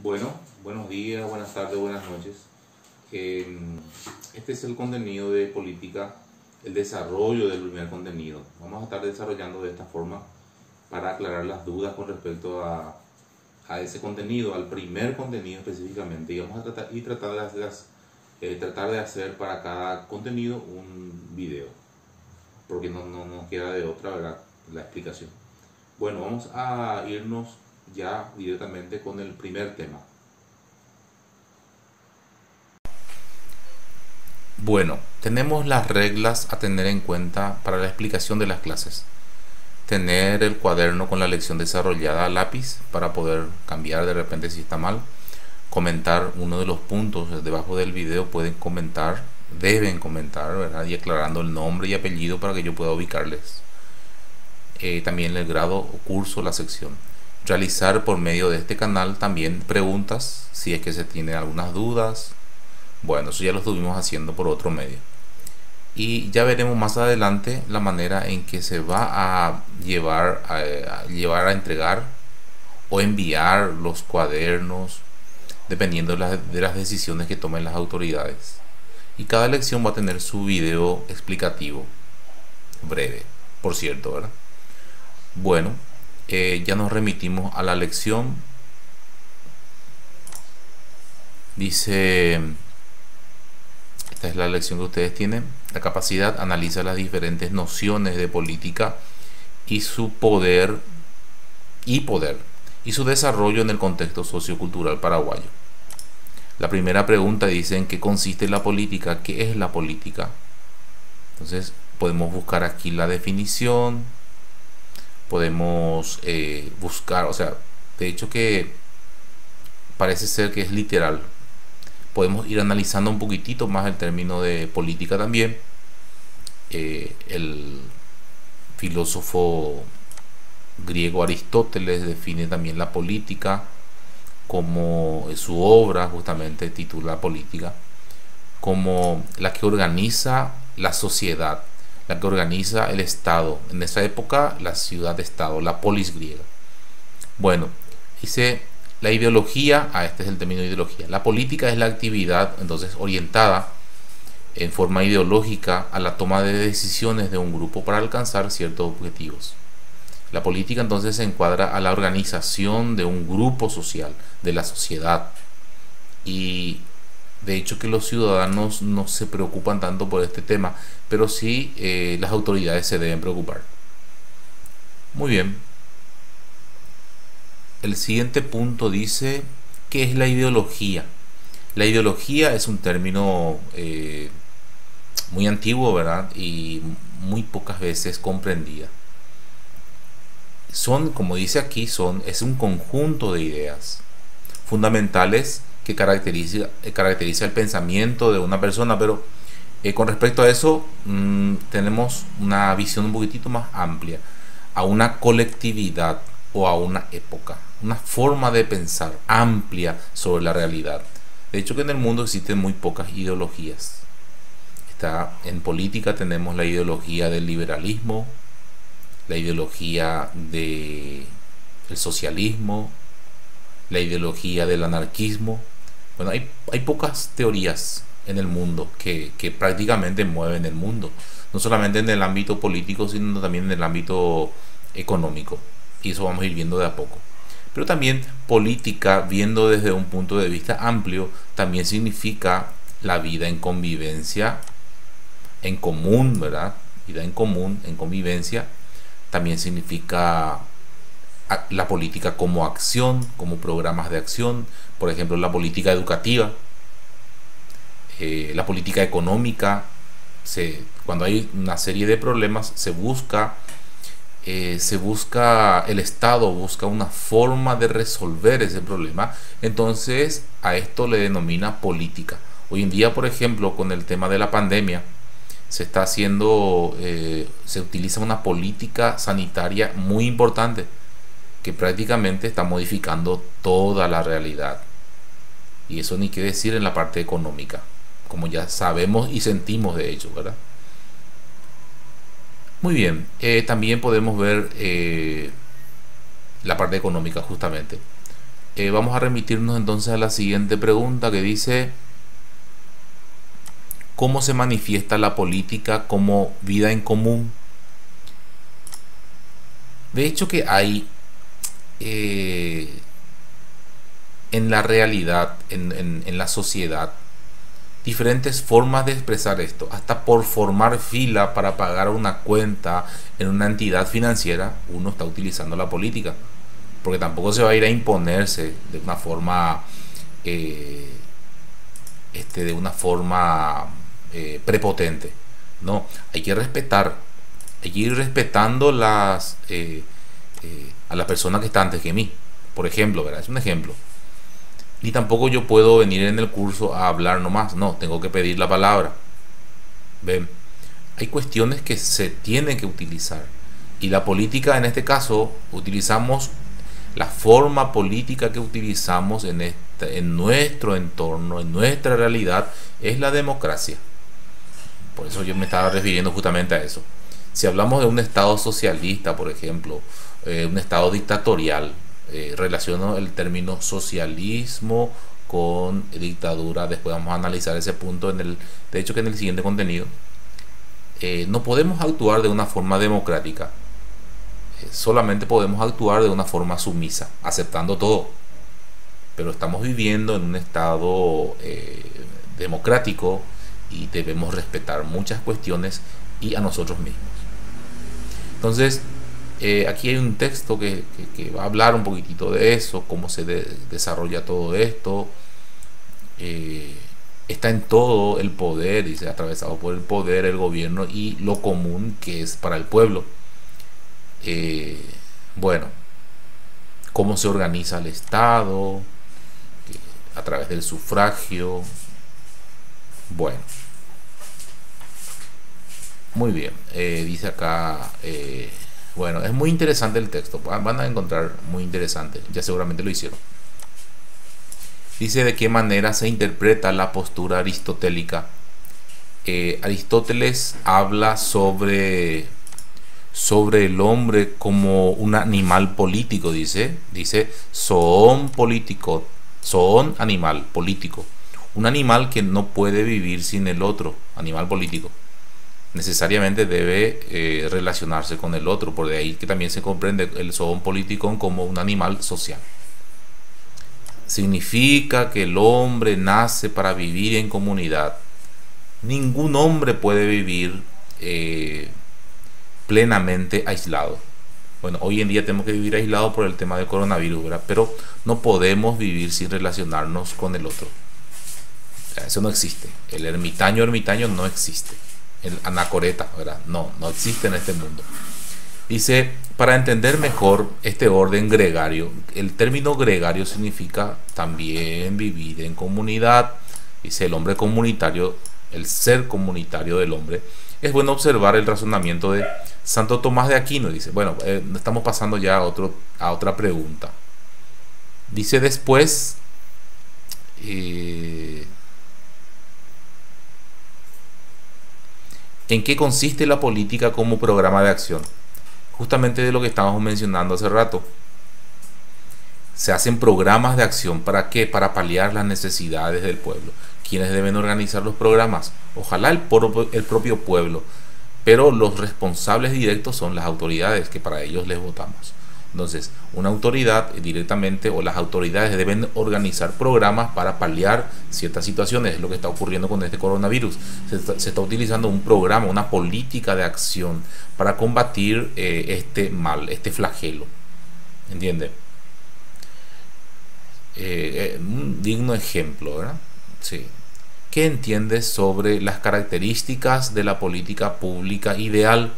Bueno, buenos días, buenas tardes, buenas noches. Este es el contenido de política, el desarrollo del primer contenido. Vamos a estar desarrollando de esta forma para aclarar las dudas con respecto a ese contenido, al primer contenido específicamente. Y vamos a tratar de hacer para cada contenido un video, porque no nos queda de otra, ¿verdad?, la explicación. Bueno, vamos a irnos ya directamente con el primer tema. Bueno, tenemos las reglas a tener en cuenta para la explicación de las clases. Tener el cuaderno con la lección desarrollada a lápiz para poder cambiar de repente si está mal. Comentar uno de los puntos debajo del video, pueden comentar, deben comentar, ¿verdad?, y aclarando el nombre y apellido para que yo pueda ubicarles. También el grado o curso, la sección. Realizar por medio de este canal también preguntas si es que se tienen algunas dudas. Bueno, eso ya lo estuvimos haciendo por otro medio. Y ya veremos más adelante la manera en que se va a llevar a entregar o enviar los cuadernos, dependiendo de las decisiones que tomen las autoridades. Y cada lección va a tener su video explicativo, breve, por cierto, ¿verdad? Bueno, ya nos remitimos a la lección. Dice, esta es la lección que ustedes tienen. La capacidad analiza las diferentes nociones de política y su poder y su desarrollo en el contexto sociocultural paraguayo. La primera pregunta dice: ¿en qué consiste la política? ¿Qué es la política? Entonces podemos buscar aquí la definición. Podemos buscar, o sea, de hecho que parece ser que es literal. Podemos ir analizando un poquitito más el término de política también. El filósofo griego Aristóteles define también la política, como su obra justamente titula Política, como la que organiza la sociedad, la que organiza el Estado. En esa época, la ciudad-estado, la polis griega. Bueno, dice la ideología, este es el término de ideología. La política es la actividad, entonces, orientada en forma ideológica a la toma de decisiones de un grupo para alcanzar ciertos objetivos. La política entonces se encuadra a la organización de un grupo social, de la sociedad. Y de hecho que los ciudadanos no se preocupan tanto por este tema, pero sí las autoridades se deben preocupar. Muy bien. El siguiente punto dice: ¿qué es la ideología? La ideología es un término muy antiguo, ¿verdad?, y muy pocas veces comprendida. Son, como dice aquí, es un conjunto de ideas fundamentales que caracteriza el pensamiento de una persona, pero con respecto a eso tenemos una visión un poquitito más amplia, a una colectividad o a una época, una forma de pensar amplia sobre la realidad. De hecho que en el mundo existen muy pocas ideologías. En política tenemos la ideología del liberalismo, la ideología del socialismo, la ideología del anarquismo. Bueno, hay pocas teorías en el mundo que prácticamente mueven el mundo, no solamente en el ámbito político, sino también en el ámbito económico, y eso vamos a ir viendo de a poco. Pero también política, viendo desde un punto de vista amplio, también significa la vida en convivencia, en común, ¿verdad? Vida en común, en convivencia. También significa la política como acción, como programas de acción, por ejemplo la política educativa, la política económica. Cuando hay una serie de problemas se busca, el Estado busca una forma de resolver ese problema, entonces a esto le denomina política. Hoy en día, por ejemplo, con el tema de la pandemia, se utiliza una política sanitaria muy importante que prácticamente está modificando toda la realidad, y eso ni qué decir en la parte económica, como ya sabemos y sentimos de hecho, ¿verdad? Muy bien, también podemos ver la parte económica justamente. vamos a remitirnos entonces a la siguiente pregunta que dice: ¿cómo se manifiesta la política como vida en común? De hecho que hay en la realidad, en la sociedad, diferentes formas de expresar esto, hasta por formar fila para pagar una cuenta en una entidad financiera, uno está utilizando la política, porque tampoco se va a ir a imponerse de una forma prepotente. No, hay que respetar, hay que ir respetando a la persona que está antes que mí, por ejemplo, ¿verdad? Es un ejemplo. Y tampoco yo puedo venir en el curso a hablar nomás, no, tengo que pedir la palabra. Ven, hay cuestiones que se tienen que utilizar, y la política, en este caso, utilizamos la forma política que utilizamos en nuestro entorno, en nuestra realidad, es la democracia. Por eso yo me estaba refiriendo justamente a eso. Si hablamos de un estado socialista, por ejemplo, un estado dictatorial, relaciono el término socialismo con dictadura. Después vamos a analizar ese punto de hecho que en el siguiente contenido. No podemos actuar de una forma democrática, solamente podemos actuar de una forma sumisa, aceptando todo, pero estamos viviendo en un estado democrático, y debemos respetar muchas cuestiones y a nosotros mismos. Entonces, aquí hay un texto que va a hablar un poquitito de eso, cómo se desarrolla todo esto. Está en todo el poder, dice, atravesado por el poder, el gobierno y lo común que es para el pueblo. Bueno, cómo se organiza el Estado, a través del sufragio. Bueno, muy bien, dice acá, bueno, es muy interesante el texto, van a encontrar muy interesante, ya seguramente lo hicieron. Dice: ¿de qué manera se interpreta la postura aristotélica? Aristóteles habla sobre el hombre como un animal político, dice zoon político, zoon animal político, un animal que no puede vivir sin el otro animal político, necesariamente debe relacionarse con el otro, por de ahí que también se comprende el zoon político como un animal social. Significa que el hombre nace para vivir en comunidad. Ningún hombre puede vivir plenamente aislado. Bueno, hoy en día tenemos que vivir aislado por el tema del coronavirus, ¿verdad? Pero no podemos vivir sin relacionarnos con el otro. O sea, eso no existe. El ermitaño no existe. El anacoreta, ¿verdad? No existe en este mundo. Dice: para entender mejor este orden gregario, el término gregario significa también vivir en comunidad. Dice: el hombre comunitario, el ser comunitario del hombre. Es bueno observar el razonamiento de Santo Tomás de Aquino. Dice, bueno, estamos pasando ya a otra pregunta. Dice después, ¿en qué consiste la política como programa de acción? Justamente de lo que estábamos mencionando hace rato. Se hacen programas de acción. ¿Para qué? Para paliar las necesidades del pueblo. ¿Quiénes deben organizar los programas? Ojalá el propio pueblo, pero los responsables directos son las autoridades, que para ellos les votamos. Entonces, una autoridad directamente, o las autoridades deben organizar programas para paliar ciertas situaciones. Es lo que está ocurriendo con este coronavirus. Se está utilizando un programa, una política de acción para combatir este mal, este flagelo. ¿Entiende? Un digno ejemplo, ¿verdad? Sí. ¿Qué entiendes sobre las características de la política pública ideal?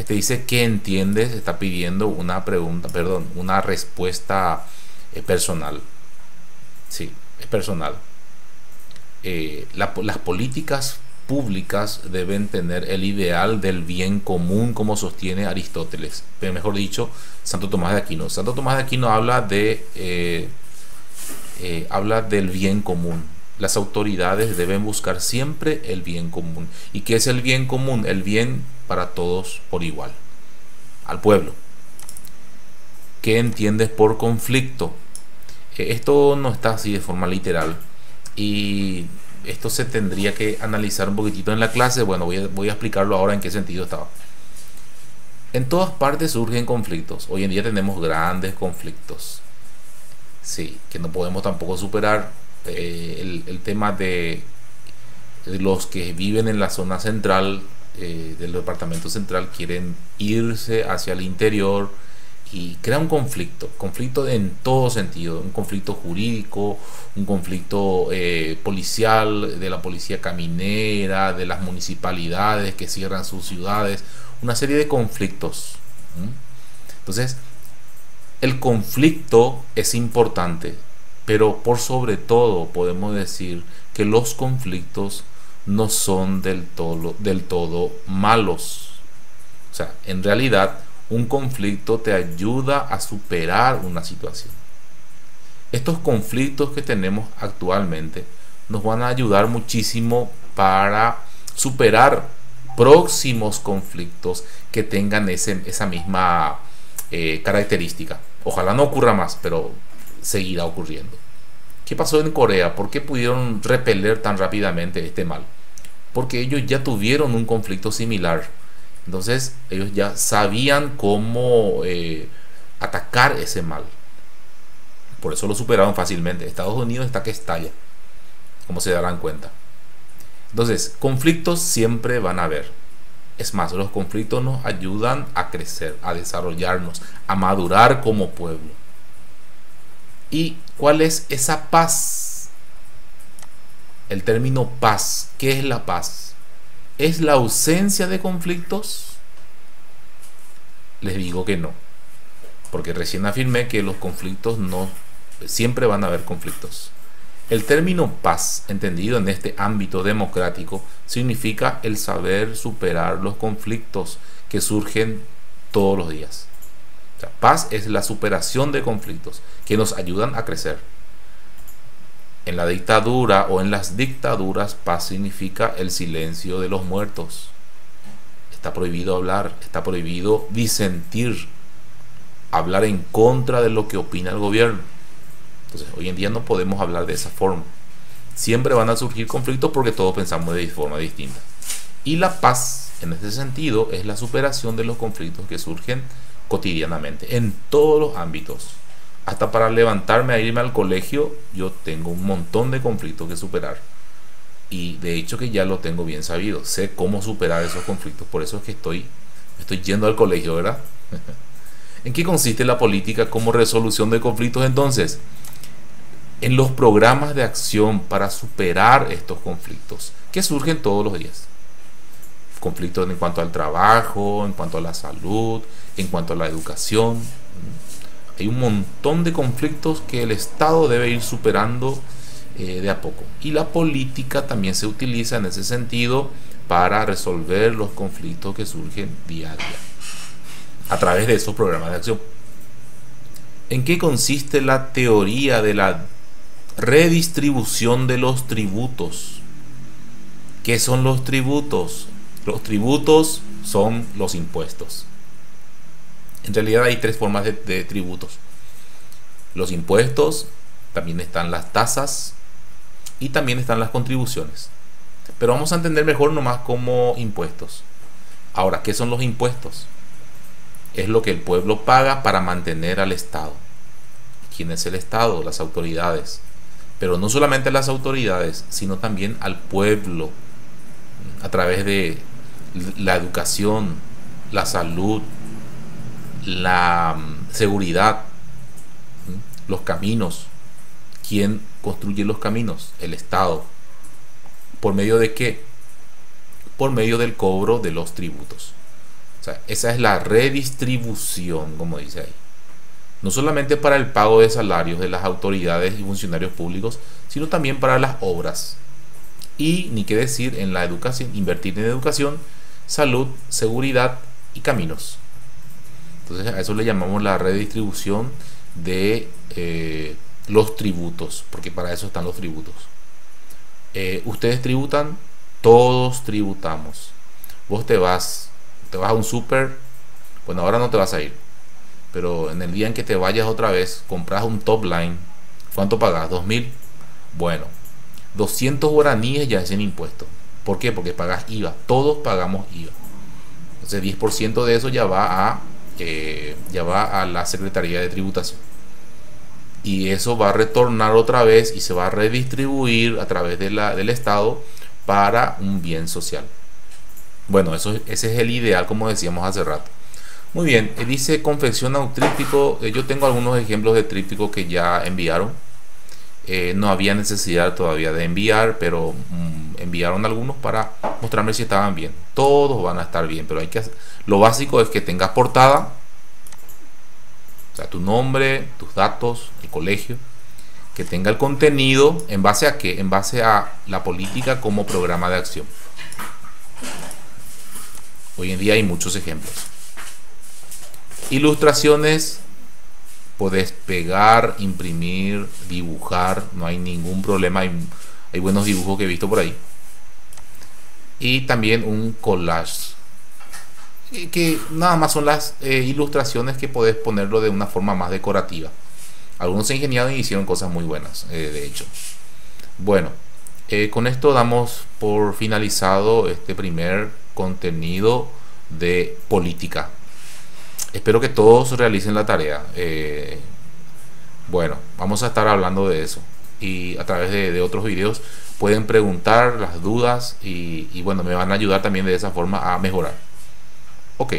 Dice, ¿qué entiendes? Está pidiendo una respuesta personal. Sí, es personal. Las políticas públicas deben tener el ideal del bien común, como sostiene Aristóteles. Pero mejor dicho, Santo Tomás de Aquino. Santo Tomás de Aquino habla del bien común. Las autoridades deben buscar siempre el bien común. ¿Y qué es el bien común? El bien para todos por igual, al pueblo. ¿Qué entiendes por conflicto? Esto no está así de forma literal y esto se tendría que analizar un poquitito en la clase. Bueno, voy a explicarlo ahora en qué sentido estaba. En todas partes surgen conflictos. Hoy en día tenemos grandes conflictos. Sí, que no podemos tampoco superar. El tema de los que viven en la zona central del departamento central quieren irse hacia el interior y crea un conflicto en todo sentido, un conflicto jurídico, un conflicto policial, de la policía caminera, de las municipalidades que cierran sus ciudades, una serie de conflictos. Entonces, el conflicto es importante, pero por sobre todo podemos decir que los conflictos no son del todo malos. O sea, en realidad un conflicto te ayuda a superar una situación. Estos conflictos que tenemos actualmente nos van a ayudar muchísimo para superar próximos conflictos que tengan esa misma característica. Ojalá no ocurra más, pero seguirá ocurriendo. ¿Qué pasó en Corea? ¿Por qué pudieron repeler tan rápidamente este mal? Porque ellos ya tuvieron un conflicto similar. Entonces ellos ya sabían cómo atacar ese mal. Por eso lo superaron fácilmente. Estados Unidos está que estalla, como se darán cuenta. Entonces, conflictos siempre van a haber. Es más, los conflictos nos ayudan a crecer, a desarrollarnos, a madurar como pueblo. ¿Y cuál es esa paz? El término paz, ¿qué es la paz? ¿Es la ausencia de conflictos? Les digo que no, porque recién afirmé que los conflictos no, siempre van a haber conflictos. El término paz, entendido en este ámbito democrático, significa el saber superar los conflictos que surgen todos los días. O sea, paz es la superación de conflictos que nos ayudan a crecer. En la dictadura o en las dictaduras, paz significa el silencio de los muertos. Está prohibido hablar, está prohibido disentir, hablar en contra de lo que opina el gobierno. Entonces, hoy en día no podemos hablar de esa forma. Siempre van a surgir conflictos porque todos pensamos de forma distinta. Y la paz, en este sentido, es la superación de los conflictos que surgen cotidianamente, en todos los ámbitos. Hasta para levantarme a irme al colegio, yo tengo un montón de conflictos que superar. Y de hecho que ya lo tengo bien sabido. Sé cómo superar esos conflictos. Por eso es que estoy yendo al colegio, ¿verdad? ¿En qué consiste la política como resolución de conflictos entonces? En los programas de acción para superar estos conflictos que surgen todos los días. Conflictos en cuanto al trabajo, en cuanto a la salud, en cuanto a la educación. Hay un montón de conflictos que el Estado debe ir superando de a poco. Y la política también se utiliza en ese sentido para resolver los conflictos que surgen día a día a través de esos programas de acción. ¿En qué consiste la teoría de la redistribución de los tributos? ¿Qué son los tributos? Los tributos son los impuestos. En realidad hay tres formas de tributos. Los impuestos, también están las tasas y también están las contribuciones. Pero vamos a entender mejor nomás como impuestos. Ahora, ¿qué son los impuestos? Es lo que el pueblo paga para mantener al Estado. ¿Quién es el Estado? Las autoridades. Pero no solamente las autoridades, sino también al pueblo, a través de la educación, la salud, la seguridad, los caminos. ¿Quién construye los caminos? El Estado. ¿Por medio de qué? Por medio del cobro de los tributos. O sea, esa es la redistribución, como dice ahí. No solamente para el pago de salarios de las autoridades y funcionarios públicos, sino también para las obras. Y ni qué decir en la educación, invertir en educación, salud, seguridad y caminos. Entonces a eso le llamamos la redistribución de los tributos, porque para eso están los tributos. Ustedes tributan, todos tributamos. Vos te vas a un súper, bueno, ahora no te vas a ir, pero en el día en que te vayas otra vez, compras un top line ¿Cuánto pagas? 2.000. Bueno, 200 guaraníes ya es en impuesto. ¿Por qué? Porque pagas IVA. Todos pagamos IVA. Entonces 10% de eso ya va a la Secretaría de Tributación. Y eso va a retornar otra vez y se va a redistribuir a través del Estado para un bien social. Bueno, ese es el ideal, como decíamos hace rato. Muy bien, dice confecciona un tríptico. Yo tengo algunos ejemplos de tríptico que ya enviaron. No había necesidad todavía de enviar, pero enviaron algunos para mostrarme si estaban bien. Todos van a estar bien, pero lo básico es que tengas portada, o sea, tu nombre, tus datos, el colegio, que tenga el contenido. ¿En base a qué? En base a la política como programa de acción. Hoy en día hay muchos ejemplos. Ilustraciones, puedes pegar, imprimir, dibujar, no hay ningún problema. Hay buenos dibujos que he visto por ahí. Y también un collage, que nada más son las ilustraciones que puedes ponerlo de una forma más decorativa. Algunos ingenieros hicieron cosas muy buenas, de hecho. Bueno, con esto damos por finalizado este primer contenido de política. Espero que todos realicen la tarea. Bueno, vamos a estar hablando de eso. Y a través de otros videos pueden preguntar las dudas y bueno, me van a ayudar también de esa forma a mejorar. Ok.